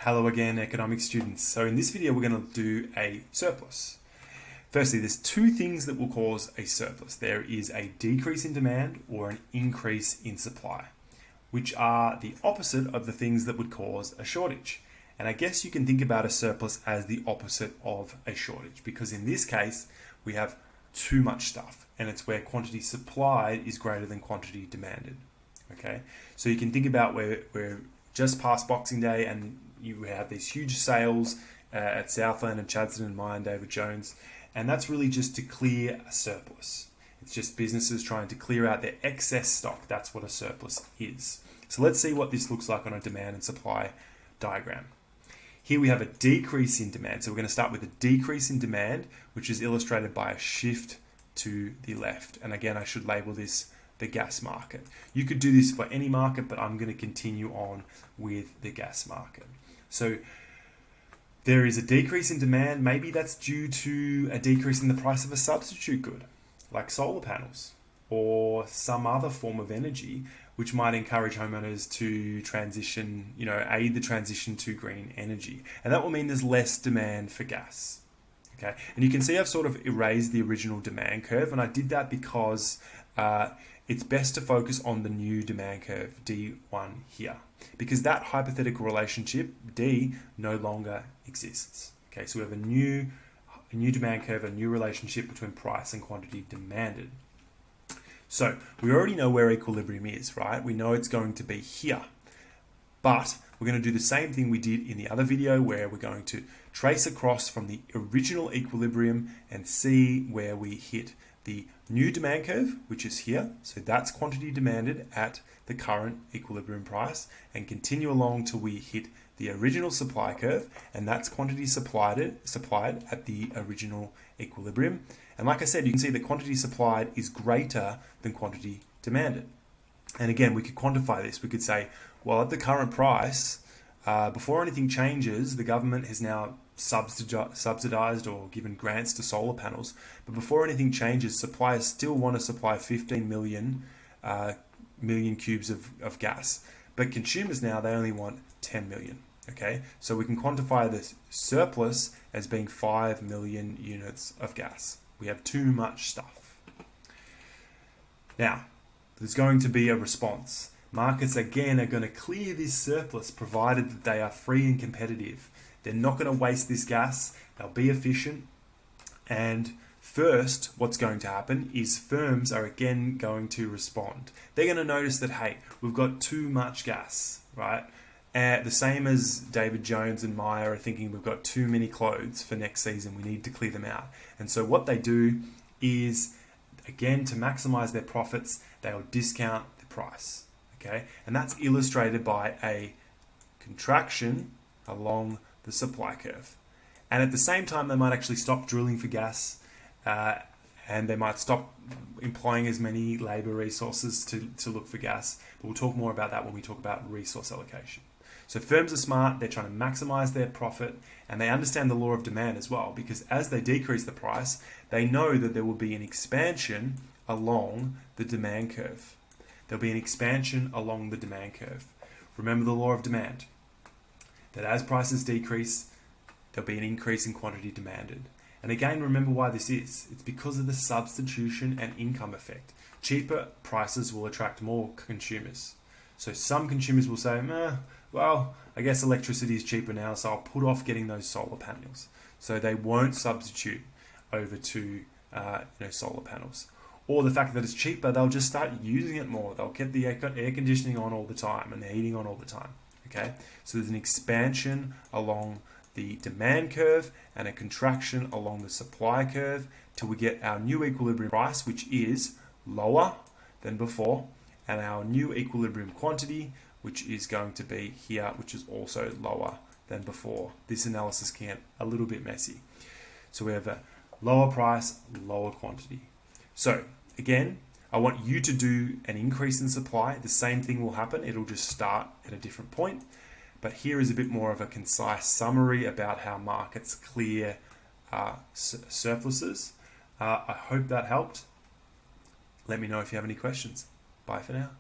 Hello again, economics students. So in this video, we're going to do a surplus. Firstly, there's two things that will cause a surplus. There is a decrease in demand or an increase in supply, which are the opposite of the things that would cause a shortage. And I guess you can think about a surplus as the opposite of a shortage, because in this case, we have too much stuff, and it's where quantity supplied is greater than quantity demanded. Okay, so you can think about where we're just past Boxing Day and you have these huge sales at Southland and Chadstone and Myer and David Jones, and that's really just to clear a surplus. It's just businesses trying to clear out their excess stock. That's what a surplus is. So let's see what this looks like on a demand and supply diagram. Here we have a decrease in demand. So we're going to start with a decrease in demand, which is illustrated by a shift to the left. And again, I should label this the gas market. You could do this for any market, but I'm going to continue on with the gas market. So there is a decrease in demand. Maybe that's due to a decrease in the price of a substitute good, like solar panels or some other form of energy, which might encourage homeowners to transition, aid the transition to green energy. And that will mean there's less demand for gas. Okay, and you can see I've sort of erased the original demand curve, and I did that because it's best to focus on the new demand curve, D1 here, because that hypothetical relationship, D, no longer exists. Okay, so we have a new demand curve, a new relationship between price and quantity demanded. So we already know where equilibrium is, right? We know it's going to be here, but we're going to do the same thing we did in the other video, where we're going to trace across from the original equilibrium and see where we hit the new demand curve, which is here. So that's quantity demanded at the current equilibrium price, and continue along till we hit the original supply curve, and that's quantity supplied at the original equilibrium. And like I said, you can see the quantity supplied is greater than quantity demanded. And again, we could quantify this. We could say, well, at the current price, before anything changes, the government has now subsidized or given grants to solar panels. But before anything changes, suppliers still want to supply 15 million cubes of gas. But consumers now, they only want 10 million. Okay, so we can quantify this surplus as being 5 million units of gas. We have too much stuff. Now, there's going to be a response. Markets again are going to clear this surplus provided that they are free and competitive. They're not going to waste this gas. They'll be efficient. And first, what's going to happen is firms are again going to respond. They're going to notice that, hey, we've got too much gas, right? The same as David Jones and Myer are thinking we've got too many clothes for next season. We need to clear them out. And so what they do is, again, to maximize their profits, they'll discount the price. Okay, and that's illustrated by a contraction along the supply curve. And at the same time, they might actually stop drilling for gas, and they might stop employing as many labor resources to look for gas. But we'll talk more about that when we talk about resource allocation. So firms are smart. They're trying to maximize their profit, and they understand the law of demand as well, because as they decrease the price, they know that there will be an expansion along the demand curve. There'll be an expansion along the demand curve. Remember the law of demand, that as prices decrease, there'll be an increase in quantity demanded. And again, remember why this is. It's because of the substitution and income effect. Cheaper prices will attract more consumers. So some consumers will say, well, I guess electricity is cheaper now, so I'll put off getting those solar panels. So they won't substitute over to solar panels. Or the fact that it's cheaper, they'll just start using it more. They'll get the air conditioning on all the time and the heating on all the time. Okay, so there's an expansion along the demand curve and a contraction along the supply curve till we get our new equilibrium price, which is lower than before, and our new equilibrium quantity, which is going to be here, which is also lower than before. This analysis can get a little bit messy. So we have a lower price, lower quantity. So again, I want you to do an increase in supply. The same thing will happen. It'll just start at a different point. But here is a bit more of a concise summary about how markets clear surpluses. I hope that helped. Let me know if you have any questions. Bye for now.